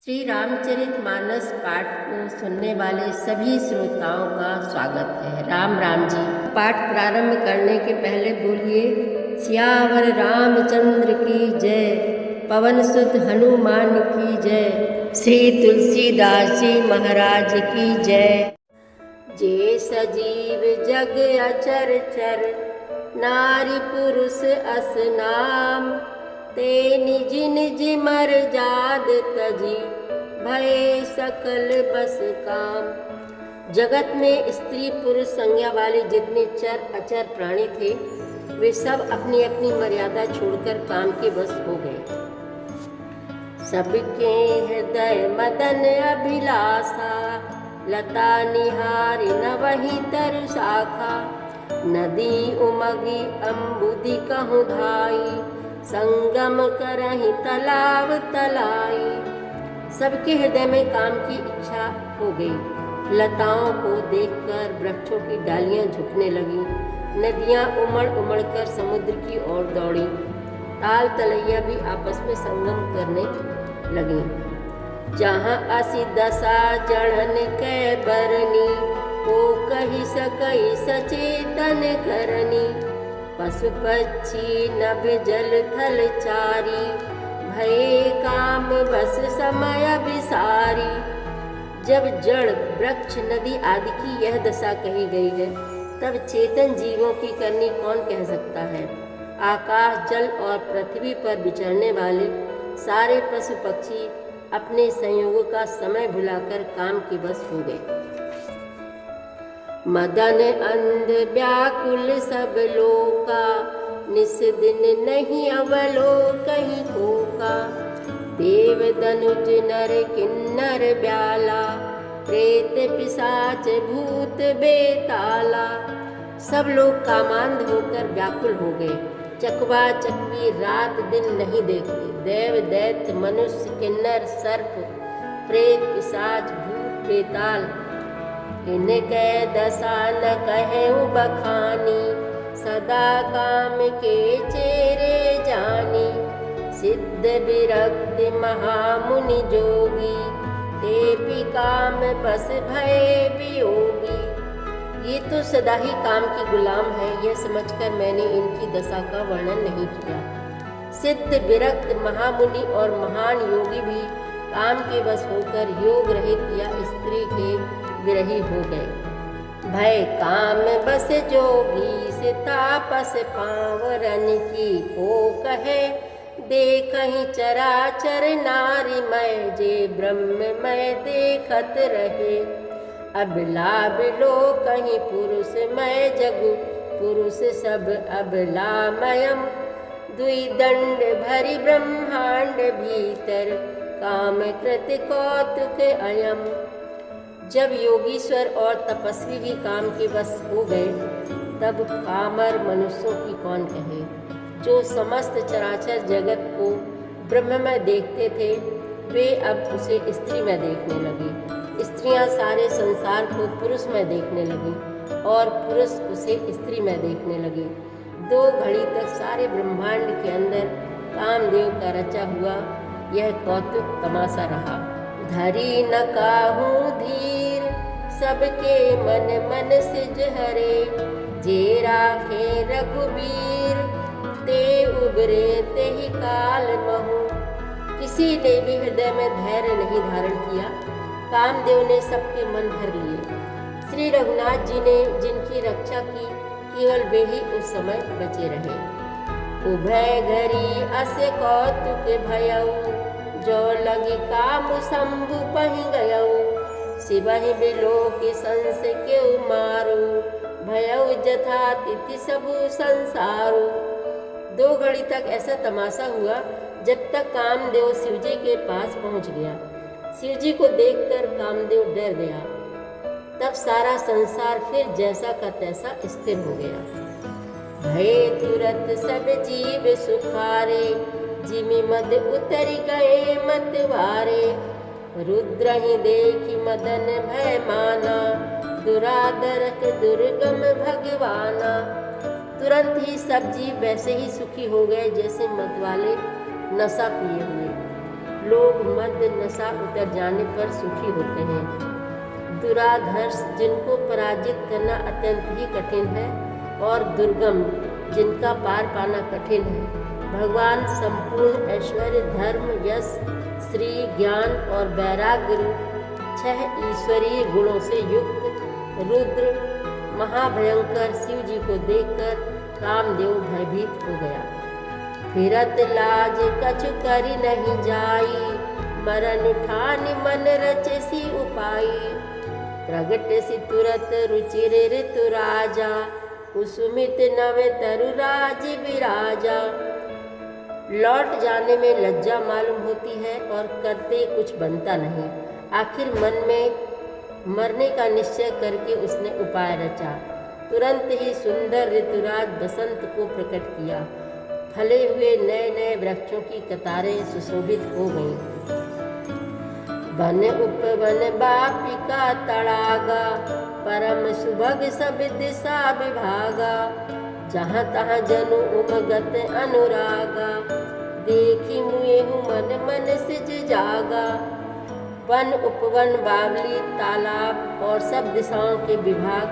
श्री रामचरितमानस पाठ को सुनने वाले सभी श्रोताओं का स्वागत है। राम राम जी। पाठ प्रारंभ करने के पहले बोलिए सियावर रामचंद्र की जय, पवन सुत हनुमान की जय, श्री तुलसीदास जी महाराज की जय। जे सजीव जग अचर चर, नारी पुरुष अस नाम, ते निज निज मर जाद तजी, भय सकल बस काम। जगत में स्त्री पुरुष संज्ञा वाले जितने चर अचर प्राणी थे, वे सब अपनी अपनी मर्यादा छोड़कर काम के बस हो गए। सबके हृदय मदन अभिलाषा, लता निहारी न वही तरु शाखा, नदी उमगी अम्बुदी कहूँ धाई, संगम करहि तालाब तलाई। सबके हृदय में काम की इच्छा हो गई। लताओं को देखकर वृक्षों की डालियां झुकने लगी, नदियां उमड़ उमड़ कर समुद्र की ओर दौड़ी, ताल तलैया भी आपस में संगम करने लगी। जहाँ असी दशा जड़न कै बरनी, को कही सकई सचेतन करनी, पशु पक्षी नभ जल थल चारी, भय काम बस समय विसारी। जब जड़ वृक्ष नदी आदि की यह दशा कही गई है, तब चेतन जीवों की करनी कौन कह सकता है। आकाश जल और पृथ्वी पर विचरने वाले सारे पशु पक्षी अपने संयोग का समय भुलाकर काम के बस हो गए। मदन अंध व्याकुल सब लोका, निस दिन नहीं अवलो कहीं कोका, देव दनुज नर किन्नर ब्याला, प्रेत पिशाच भूत बेताला। सब लोग कामांध होकर व्याकुल हो गए। चकवा चकवी रात दिन नहीं देखते। देव दैत्य मनुष्य किन्नर सर्प प्रेत पिशाच भूत बेताल, इनके दशा न कहेउ बखानी, सदा काम के चेरे जानी। सिद्ध विरक्त महामुनि जोगी, ते काम बस भय वियोगी। ये तो सदा ही काम की गुलाम है, यह समझकर मैंने इनकी दशा का वर्णन नहीं किया। सिद्ध विरक्त महामुनि और महान योगी भी काम के बस होकर योग रहित या स्त्री के विरही हो गए। भय काम बस जोगी से तापस पावरन की, को कहे देखहि चराचर नारी मय, जे ब्रह्ममय देखत रहे। अबला बिलो कहीं पुरुष मय जगु, पुरुष सब अबलामयम, दुई दंड भरी ब्रह्मांड भीतर, काम कृत कौतुक अयम। जब योगीश्वर और तपस्वी भी काम के बस हो गए, तब पामर मनुष्यों की कौन कहे। जो समस्त चराचर जगत को ब्रह्म में देखते थे, वे अब उसे स्त्री में देखने लगे। स्त्रियां सारे संसार को पुरुष में देखने लगी और पुरुष उसे स्त्री में देखने लगे। 2 घड़ी तक सारे ब्रह्मांड के अंदर कामदेव का रचा हुआ यह कौतुक तमाशा रहा। धरी न काहूँ धीर, सबके मन मन सिज हरे, जे राखे रघुबीर, ते उबरे ते ही काल महु। किसी ने भी हृदय में धैर्य नहीं धारण किया। कामदेव ने सबके मन भर लिए। श्री रघुनाथ जी ने जिनकी रक्षा की, केवल वे ही उस समय बचे रहे। उभय घरी अस कौतुक भयऊ, जो लगी काम शंभु पहि गयऊ, शिवहि बिलो के संस के मारू, भयऊ जथा तिथि सबु संसारू। 2 घड़ी तक ऐसा तमाशा हुआ, जब तक कामदेव शिवजी के पास पहुंच गया। शिवजी को देखकर कामदेव डर गया। तब सारा संसार फिर जैसा का तैसा स्थिर हो गया। भय तुरत सब जीव सुखारे, जिमि मद उतर गए मतवारे। रुद्र ही देखी मदन भय माना, दुरादरक दुर्गम भगवाना। तुरंत ही सब जीव वैसे ही सुखी हो गए जैसे मतवाले नशा पिए हुए। लोग मद नशा उतर जाने पर सुखी होते हैं। दुराधर्ष जिनको पराजित करना अत्यंत ही कठिन है और दुर्गम जिनका पार पाना कठिन है। भगवान संपूर्ण ऐश्वर्य, धर्म, यश, श्री, ज्ञान और वैराग्य रूप 6 ईश्वरीय गुणों से युक्त रुद्र महाभयंकर शिव जी को देखकर कामदेव भयभीत हो गया। फिरत लाज कछु करी नहीं जाई, मरण ठान मन रचे सी उपाई। प्रगट सी तुरत रुचिर ऋतु राजा, कुसुमित नवे तरु राज विराजा। लौट जाने में लज्जा मालूम होती है और करते कुछ बनता नहीं। आखिर मन में मरने का निश्चय करके उसने उपाय रचा। तुरंत ही सुंदर ऋतुराज बसंत को प्रकट किया। फले हुए नए नए वृक्षों की कतारें सुशोभित हो गईं। वन उपवन बापिका तड़ागा, परम सुभग सब दिशा विभागा। जहाँ तहाँ जनु उमगत अनुरागा, देखी मुएहु मन मन सिज जागा। वन उपवन बावली तालाब और सब दिशाओं के विभाग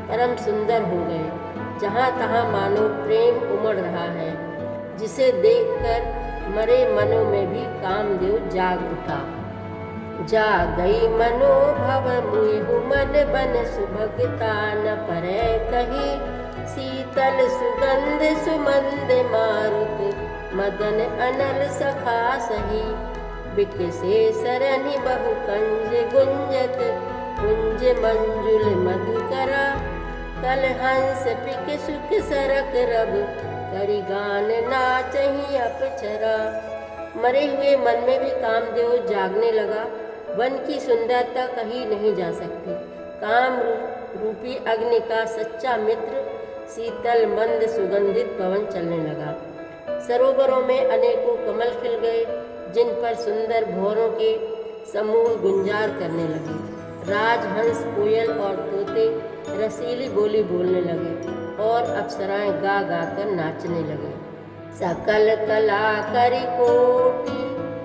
परम सुंदर हो गए। जहाँ तहाँ मानो प्रेम उमड़ रहा है, जिसे देखकर मरे मनों में भी कामदेव जाग उठा। जा गई मनोभव मुएहु मन बन, सुभगता न परै कहीं। शीतल सुगंध सुमंद मारुत, मदन अनल सखा सही। बिकसे सरनि बहु कंज गुंजत, कुंज मंजुल मधुकरा। कल हंस पिक सुख सरक रब, करि गान नाचहि अपचरा। मरे हुए मन में भी कामदेव जागने लगा। वन की सुंदरता कहीं नहीं जा सकती। काम रूपी अग्नि का सच्चा मित्र शीतल मंद सुगंधित पवन चलने लगा। सरोवरों में अनेकों कमल खिल गए, जिन पर सुंदर भौरों के समूह गुंजार करने लगे। राजहंस, कोयल और तोते रसीली बोली बोलने लगे और अप्सराएं गा गा कर नाचने लगे। सकल कला करि कोटि,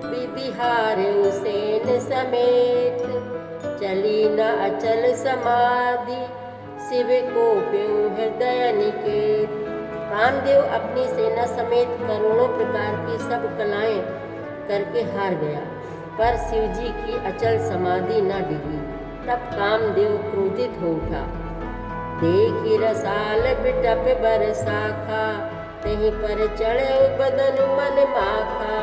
विधिहारे सेन समेत। चली न अचल समाधि, शिव को प्यो हृदय निकेत। कामदेव अपनी सेना समेत करोड़ों प्रकार की सब कलाएं करके हार गया, पर शिवजी की अचल समाधि न डिगी। तब कामदेव क्रोधित हो उठा। देखी रसाल बिटप बरसाखा, तहीं पर चढ़े बदन मन माखा।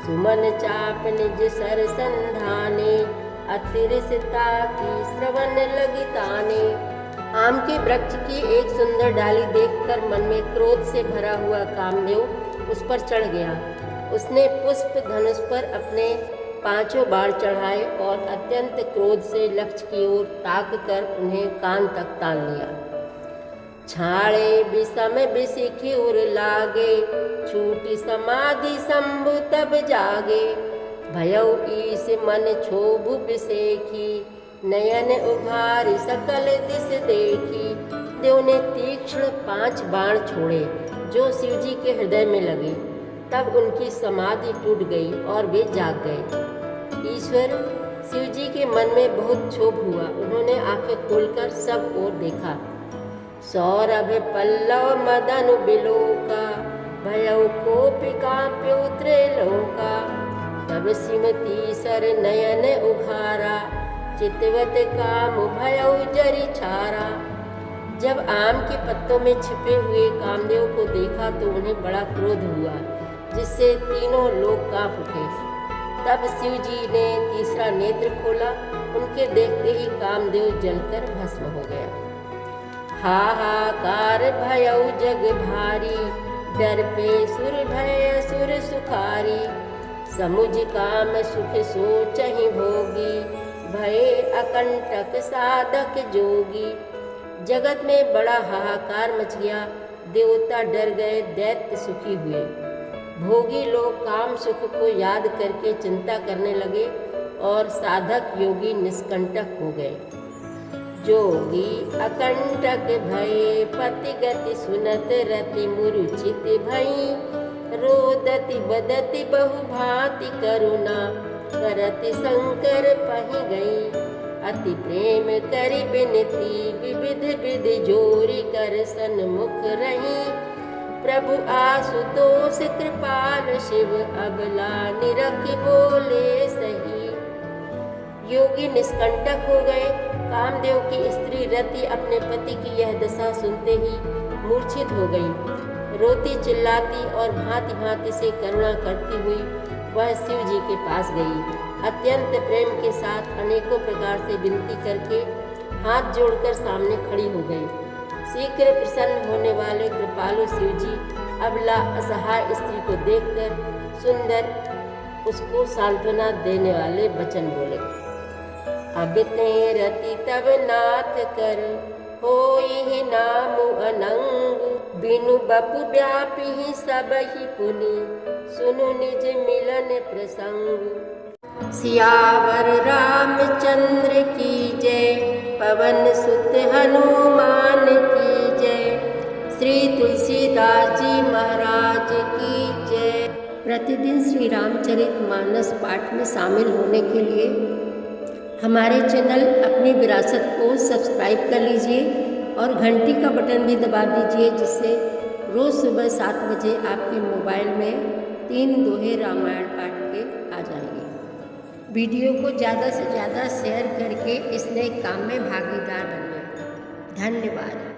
सुमन चाप निज सर संधाने, अतिरसता की श्रवण लगी ताने। आम के वृक्ष की एक सुंदर डाली देखकर मन में क्रोध से भरा हुआ कामदेव उस पर चढ़ गया। उसने पुष्प धनुष पर अपने 5 बाण चढ़ाए और अत्यंत क्रोध से लक्ष्य की ओर ताक कर उन्हें कान तक तान लिया। छाड़े विषम बिसिखी उर लागे, छूटी समाधि शंभु तब जागे। भयउ ईस मन क्षोभु बिसेखी, नयन उभारी सकल दिस देखी। देव ने तीक्ष्ण 5 बाण छोड़े जो शिवजी के हृदय में लगे। तब उनकी समाधि टूट गई और वे जाग गए। ईश्वर शिवजी के मन में बहुत क्षोभ हुआ। उन्होंने आंखें खोलकर सब ओर देखा। सौरभ पल्लव मदन बिलोका, भयउ कोपिका प्योत्रे लोका। तब श्रीमती सर नयन उघारा, चितवत काम भयउ जरि छारा। जब आम के पत्तों में छिपे हुए कामदेव को देखा तो उन्हें बड़ा क्रोध हुआ, जिससे तीनों लोग कांप उठे। तब शिव जी ने तीसरा नेत्र खोला। उनके देखते ही कामदेव जलकर भस्म हो गया। हाहाकार भयउ जग भारी, डर पे सुर भय सुर सुखारी। समुझ काम सुख सोचहि भोगी, भय अकंटक साधक जोगी। जगत में बड़ा हाहाकार मच गया। देवता डर गए, दैत्य सुखी हुए। भोगी लोग काम सुख को याद करके चिंता करने लगे और साधक योगी निष्कंटक हो गए। जोगी अकंटक भय, पति गति सुनत रति मूर्छित भई। रोदति बदति बहु भांति करुणा, करत शंकर पहि गई। अति प्रेम करि बिनती विविध विधि जोरी कर सन्मुख रही। प्रभु आशुतोष कृपाल शिव अबला निरखि बोले सही। योगी निष्कंटक हो गए। कामदेव की स्त्री रति अपने पति की यह दशा सुनते ही मूर्छित हो गई। रोती चिल्लाती और भांति भांति से करुणा करती हुई वह शिव जी के पास गई। अत्यंत प्रेम के साथ अनेकों प्रकार से विनती करके हाथ जोड़कर सामने खड़ी हो गई। शीघ्र प्रसन्न होने वाले कृपालु शिव जी अबला असहाय स्त्री को देखकर सुंदर उसको सांत्वना देने वाले वचन बोले। अब ते रति तब नाथ कर होई नाम अनंग। बिनु बपु व्यापी सब ही पुनि सुनु निज मिलन प्रसंग। सियावर रामचंद्र की जय पवन सुत हनुमान की जय। श्री तुलसीदास जी महाराज की जय। प्रतिदिन श्री रामचरितमानस पाठ में शामिल होने के लिए हमारे चैनल अपनी विरासत को सब्सक्राइब कर लीजिए और घंटी का बटन भी दबा दीजिए, जिससे रोज़ सुबह 7 बजे आपके मोबाइल में 3 दोहे रामायण पाठ के आ जाएंगे। वीडियो को ज़्यादा से ज़्यादा शेयर करके इस नए काम में भागीदार बनिए। धन्यवाद।